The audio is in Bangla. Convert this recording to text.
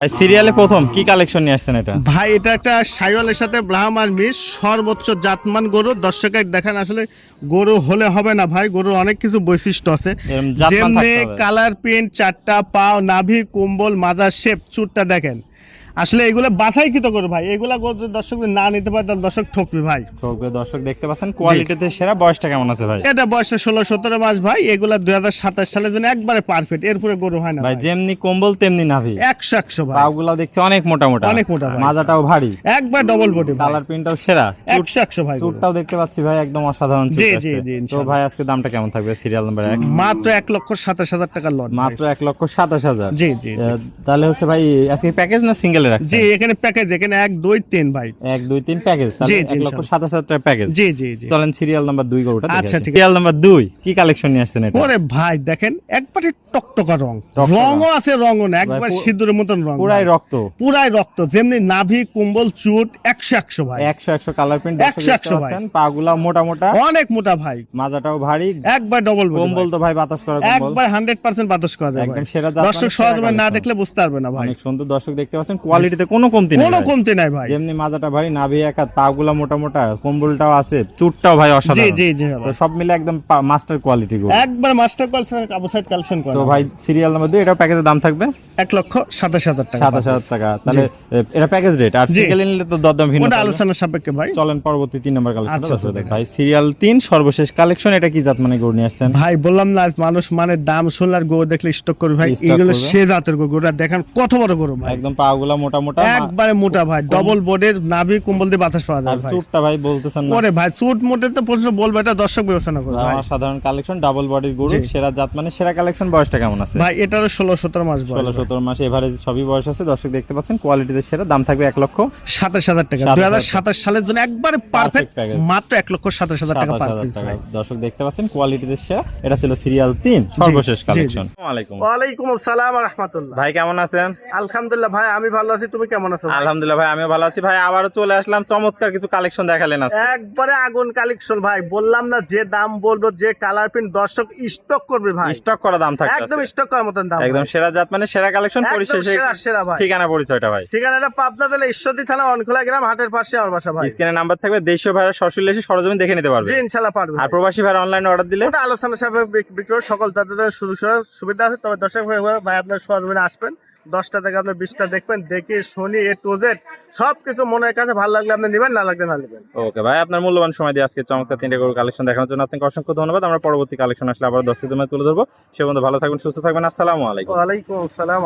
সিরিয়ালে প্রথম কি কালেকশন নিয়ে আসছেন এটা? ভাই এটা একটা শাইওয়ালের সাথে ব্রাহ্মার মিশ সর্বোচ্চ জাতমান গরু। দর্শক দেখেন, আসলে গরু হলে হবে না ভাই, গরুর অনেক কিছু বৈশিষ্ট্য আছে, এরকম জাতমান যেমনি থাকতে হবে। কালার প্রিন্ট, চারটা পাও, নাভি, কুম্বল, মাজার শেপ, চুটটা দেখেন। আসলে এগুলো বাছাইকৃত করে ভাই, এগুলা গরু দর্শক যদি না নিতে পারে তাহলে দর্শক ঠকবে ভাই। দর্শক দেখতে পাচ্ছেন কোয়ালিটিতে সেরা। বয়সটা কেমন আছে ভাই? এটা বয়সে 16-17 মাস ভাই। এগুলা 2027 সালের জন্য একবারে পারফেক্ট, এরপরে গরু হয় না ভাই। ভাই। যেমনি কম্বল তেমনি নাভি, 100 ভাই। পাগুলা দেখছি অনেক মোটা মোটা, অনেক মোটা ভাই। মাজাটাও ভারী, একবার ডবল বডি, কালার প্রিন্টটাও সেরা, 100 ভাই। চুটটাও দেখতে পাচ্ছি ভাই একদম অসাধারণ চুট জি, আছে। জি, জি, তো ইনশাআল্লাহ। ভাই আজকে দামটা কেমন থাকবে সিরিয়াল নাম্বার 1? মাত্র 1,27,000 টাকার লট। মাত্র 1,27,000। জি, জি, জি। তাহলে হচ্ছে ভাই আজকে প্যাকেজ না সিঙ্গেলে রাখছেন? জি, এখানে প্যাকেজ, এখানে 1 2 3 ভাই। 1 2 3 প্যাকেজ, তাহলে জি, জি, 1,27,000 টাকা প্যাকেজ। জি, জি, জি। চলেন সিরিয়াল নাম্বার 2 গরুটা দেখে আচ্ছা, আসি। ঠিক আছে। সিরিয়াল নাম্বার 2 কি কালেকশন নিয়ে আসছেন এটা? ওরে ভাই দেখেন, একবারে টকটকা রং, টকটকা। রঙও আছে রঙও না, একবার ভাই, সিঁদুরের মতন রং, পুরাই রক্ত, পুরাই রক্ত, যেমনি নাভি, কুম্বল, চুট 100 ভাই। 100 কালার প্রিন্ট, 100 ভাই। পাগুলা মোটা মোটা, অনেক মোটা ভাই, মাজাটাও ভারী, একবার ডবল কম্বল তো ভাই বাতাস করা কম্বল, একবার 100% বাতাস করা যায় একদম ভাই। সেরা জাত, দর্শক মানে সেরা সহজে না collection। দেখলে বুঝতে পারবে না ভাই। অনেক সুন্দর। দর্শক দেখতে পাচ্ছেন কোয়ালিটিতে কোনো কমতি নেই কোনো ভাই। কমতি নাই ভাই। যেমনি মাজাটা ভারী, নাভি একা, পাগুলা মোটা মোটা, কম্বলটাও আছে, চুটটাও ভাই জি, অসাধারণ। জি, জি তো ভাই। সব মিলে একদম মাস্টার কোয়ালিটি গরু। একবার master collection, Abu side collection করা। তো ভাই সিরিয়াল নাম্বার 2 এটা প্যাকেজের দাম থাকবে 1,27,000 টাকা। 27,000 টাকা। তাহলে এটা প্যাকেজ রেট, আর জি। সিঙ্গেল নিলে তো দরদাম ভিন্ন ওটা থাকবে। আলোচনা সাপেক্ষে ভাই। চলেন পরবর্তী 3 নাম্বার কালেকশন আচ্ছা, আচ্ছা, দেখ ভাই। সিরিয়াল 3 সর্বশেষ কালেকশন, এটা কি জাত মানে গরু নিয়ে আসছেন? ভাই বললাম না, মানুষ মানে দাম শুনলে আর গরু দেখলে স্টক করবে ভাই। Stock এগুলো করবে। সে জাতের গরু, গরুটা দেখেন কত বড় গরু ভাই, একদম পাগুলা মোটা মোটা, একবারে মোটা ভাই, ডবল বডির, নাভি, কুম্বল দিয়ে বাতাস পাওয়া আর যায় ভাই। চুটটা ভাই বলতেছেন না, ওরে ভাই, চুট মোটে তো প্রশ্ন বলবে, এটা দর্শক বিবেচনা করবে ভাই। সাধারণ কালেকশন, ডাবল বডির গরু, জি। সেরা জাত মানে সেরা কালেকশন। বয়সটা কেমন আছে? ভাই এটারও 16-17 মাস বয়স। 16-17 মাস এভারেজ সবই বয়স আছে। দর্শক দেখতে পাচ্ছেন কোয়ালিটিতে সেরা। দাম থাকবে 27,000 টাকা। 2027 সালের জন্য একবারে পারফেক্ট, package। মাত্র 1,27,000 টাকা পার 27,000 পিস টাকা। ভাই। দর্শক দেখতে পাচ্ছেন কোয়ালিটিতে সেরা। এটা ছিল সিরিয়াল 3 সর্বশেষ জি, জি। কালেকশন। আসসালামু আলাইকুম ওয়ালাইকুম আসসালাম ওয়া রাহমাতুল্লাহ। ভাই, কেমন আছেন? আলহামদুলিল্লাহ ভাই, আমি ভালো আছি, তুমি কেমন আছো ভাই? আলহামদুলিল্লাহ ভাই, আমিও ভালো আছি ভাই। আবারও চলে আসলাম, চমৎকার কিছু কালেকশন দেখালেন আজকে। একবারে আগুন কালেকশন ভাই, বললাম না যে দাম বলবো, যে কালার প্রিন্ট দর্শক স্টক করবে ভাই। স্টক করা দাম থাকবে, একদম স্টক করার মতন দাম একদম ভাই। সেরা জাত মানে সেরা কালেকশন। একদম পরিশেষে সেরা সেরা ভাই। ঠিকানা পরিচয়টা ভাই। ঠিকানাটা পাবনা জেলা ঈশ্বরদী থানা, অনখোলা গ্রাম, হাটের পাশে আমার বাসা ভাই। স্ক্রিনে নাম্বার থাকবে, দেশীয় ভাইরা সরাসরি এসে সরজমিন দেখে নিতে পারবে। জি ইনশাআল্লাহ পারবে আর ভাই। প্রবাসী ভাইরা অনলাইনে অর্ডার দিলে ওটা আলোচনা সাপেক্ষে বিক্রয় সকল তাদের সুযোগ সুবিধা আছে। তবে দর্শক ভাই আপনার সরজমিনে আসবেন, 10টা থেকে আপনি 20টা দেখবেন, দেখে শুনি এ টু জেড সবকিছু মনের কাছে ভালো লাগলে আপনি নেবেন, না লাগলে না নেবেন। ওকে ভাই, আপনার মূল্যবান সময় দিয়ে আজকে চমৎকার 3টে গরুর কালেকশন দেখানোর জন্য আপনাকে অসংখ্য ধন্যবাদ। আমরা পরবর্তী কালেকশন আসলে আবার দর্শকদের মধ্যে তুলে ধরবো। সে পর্যন্ত ভালো থাকবেন, সুস্থ থাকবেন। আসসালামু আলাইকুম। ওয়ালাইকুম আসসালাম।